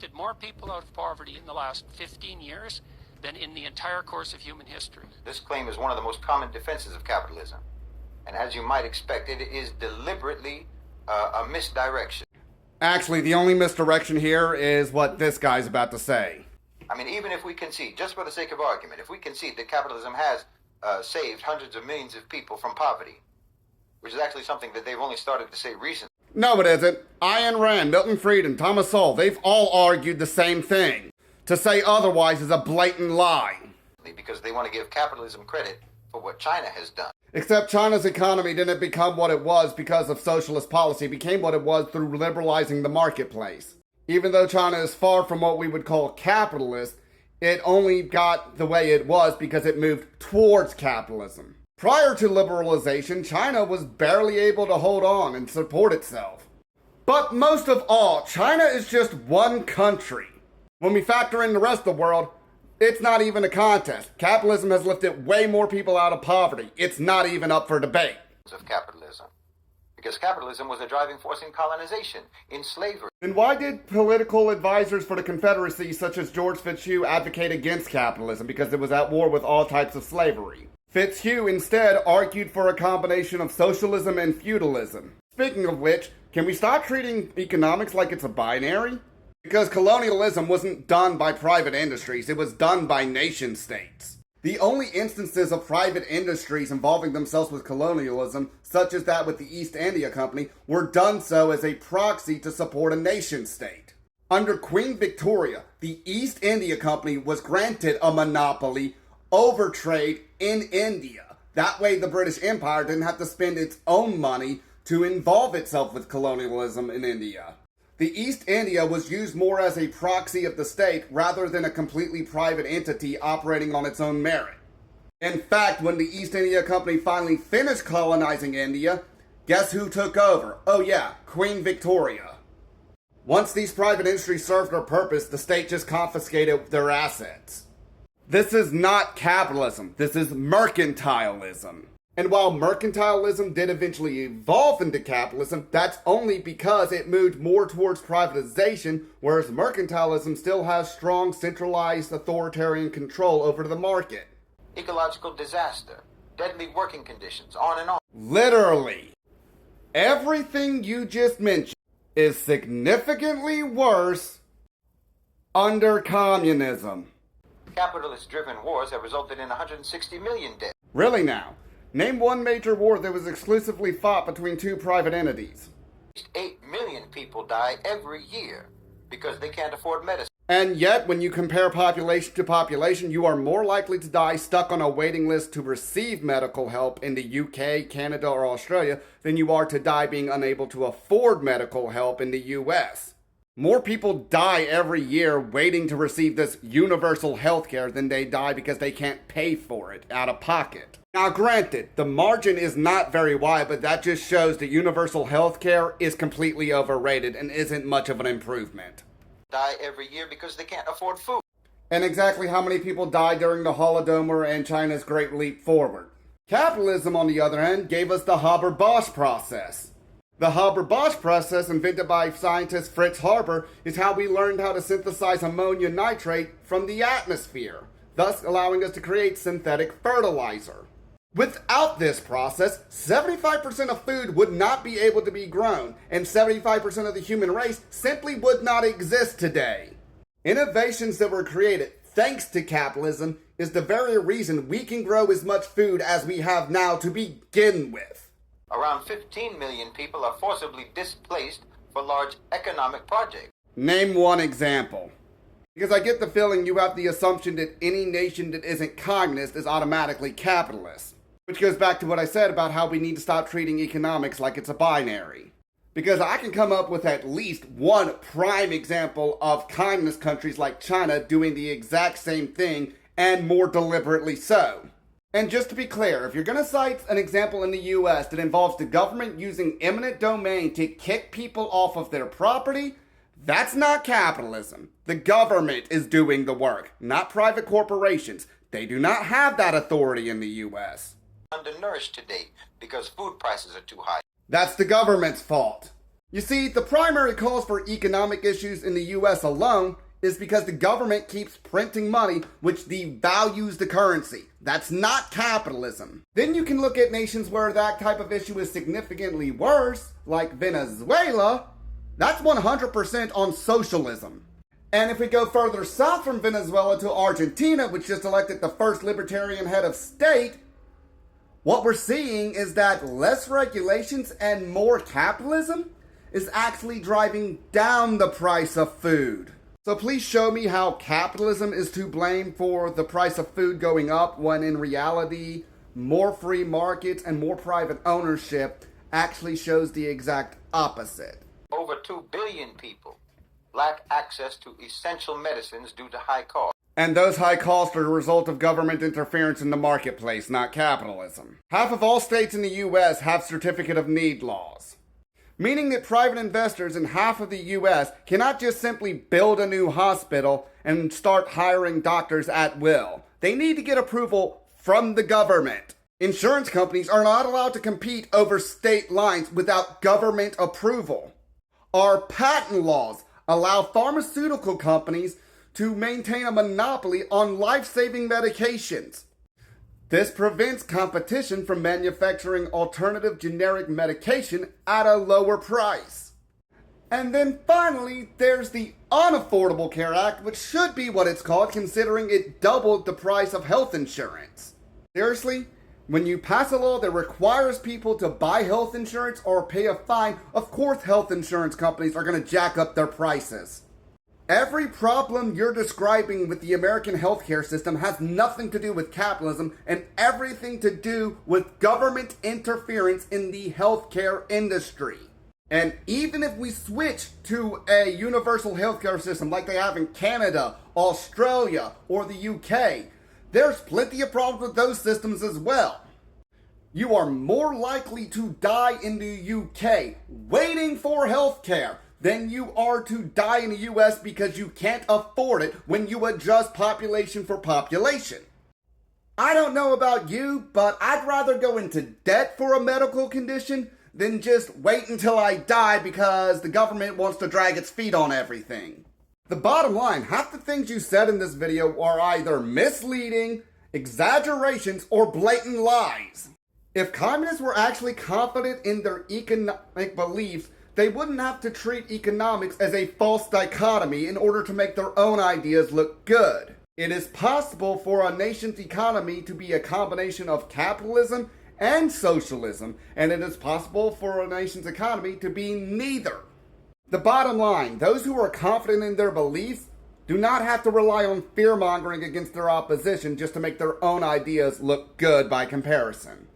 lifted more people out of poverty in the last 15 years than in the entire course of human history. This claim is one of the most common defenses of capitalism. And as you might expect, it is deliberately a misdirection. Actually, the only misdirection here is what this guy's about to say. I mean, even if we concede, just for the sake of argument, if we concede that capitalism has saved hundreds of millions of people from poverty, which is actually something that they've only started to say recently. No, it isn't. Ayn Rand, Milton Friedman, Thomas Sowell, they've all argued the same thing. To say otherwise is a blatant lie. Because they want to give capitalism credit for what China has done. Except China's economy didn't become what it was because of socialist policy. It became what it was through liberalizing the marketplace. Even though China is far from what we would call capitalist, it only got the way it was because it moved towards capitalism. Prior to liberalization, China was barely able to hold on and support itself. But most of all, China is just one country. When we factor in the rest of the world, it's not even a contest. Capitalism has lifted way more people out of poverty. It's not even up for debate. Of capitalism. Because capitalism was a driving force in colonization, in slavery. Then why did political advisors for the Confederacy, such as George Fitzhugh, advocate against capitalism? Because it was at war with all types of slavery. Fitzhugh instead argued for a combination of socialism and feudalism. Speaking of which, can we stop treating economics like it's a binary? Because colonialism wasn't done by private industries, it was done by nation states. The only instances of private industries involving themselves with colonialism, such as that with the East India Company, were done so as a proxy to support a nation state. Under Queen Victoria, the East India Company was granted a monopoly over trade in India. That way the British Empire didn't have to spend its own money to involve itself with colonialism in India. The East India was used more as a proxy of the state rather than a completely private entity operating on its own merit. In fact, when the East India Company finally finished colonizing India, guess who took over? Oh yeah, Queen Victoria. Once these private industries served their purpose, the state just confiscated their assets. This is not capitalism, this is mercantilism. And while mercantilism did eventually evolve into capitalism, that's only because it moved more towards privatization, whereas mercantilism still has strong centralized authoritarian control over the market. Ecological disaster, deadly working conditions, on and on. Literally, everything you just mentioned is significantly worse under communism. Capitalist-driven wars have resulted in 160 million dead. Really now? Name one major war that was exclusively fought between two private entities. 8 million people die every year because they can't afford medicine. And yet, when you compare population to population, you are more likely to die stuck on a waiting list to receive medical help in the UK, Canada, or Australia than you are to die being unable to afford medical help in the US. More people die every year waiting to receive this universal health care than they die because they can't pay for it out of pocket. Now granted, the margin is not very wide, but that just shows that universal health care is completely overrated and isn't much of an improvement. Die every year because they can't afford food. And exactly how many people died during the Holodomor and China's Great Leap Forward. Capitalism, on the other hand, gave us the Haber-Bosch process. The Haber-Bosch process, invented by scientist Fritz Haber, is how we learned how to synthesize ammonium nitrate from the atmosphere, thus allowing us to create synthetic fertilizer. Without this process, 75% of food would not be able to be grown, and 75% of the human race simply would not exist today. Innovations that were created thanks to capitalism is the very reason we can grow as much food as we have now to begin with. Around 15 million people are forcibly displaced for large economic projects. Name one example. Because I get the feeling you have the assumption that any nation that isn't communist is automatically capitalist. Which goes back to what I said about how we need to stop treating economics like it's a binary. Because I can come up with at least one prime example of communist countries like China doing the exact same thing, and more deliberately so. And just to be clear, if you're going to cite an example in the US that involves the government using eminent domain to kick people off of their property, that's not capitalism. The government is doing the work, not private corporations. They do not have that authority in the US. Undernourished today because food prices are too high. That's the government's fault. You see, the primary cause for economic issues in the US alone is because the government keeps printing money which devalues the currency. That's not capitalism. Then you can look at nations where that type of issue is significantly worse, like Venezuela. That's 100% on socialism. And if we go further south from Venezuela to Argentina, which just elected the first libertarian head of state, what we're seeing is that less regulations and more capitalism is actually driving down the price of food. So please show me how capitalism is to blame for the price of food going up when in reality, more free markets and more private ownership actually shows the exact opposite. Over 2 billion people lack access to essential medicines due to high costs. And those high costs are the result of government interference in the marketplace, not capitalism. Half of all states in the US have certificate of need laws, meaning that private investors in half of the US cannot just simply build a new hospital and start hiring doctors at will. They need to get approval from the government. Insurance companies are not allowed to compete over state lines without government approval. Our patent laws allow pharmaceutical companies to maintain a monopoly on life-saving medications. This prevents competition from manufacturing alternative generic medication at a lower price. And then finally, there's the Unaffordable Care Act, which should be what it's called considering it doubled the price of health insurance. Seriously? When you pass a law that requires people to buy health insurance or pay a fine, of course health insurance companies are going to jack up their prices. Every problem you're describing with the American healthcare system has nothing to do with capitalism and everything to do with government interference in the healthcare industry. And even if we switch to a universal healthcare system like they have in Canada, Australia, or the UK, there's plenty of problems with those systems as well. You are more likely to die in the UK waiting for healthcare than you are to die in the US because you can't afford it when you adjust population for population. I don't know about you, but I'd rather go into debt for a medical condition than just wait until I die because the government wants to drag its feet on everything. The bottom line, half the things you said in this video are either misleading, exaggerations, or blatant lies. If communists were actually confident in their economic beliefs, they wouldn't have to treat economics as a false dichotomy in order to make their own ideas look good. It is possible for a nation's economy to be a combination of capitalism and socialism, and it is possible for a nation's economy to be neither. The bottom line, those who are confident in their beliefs do not have to rely on fear-mongering against their opposition just to make their own ideas look good by comparison.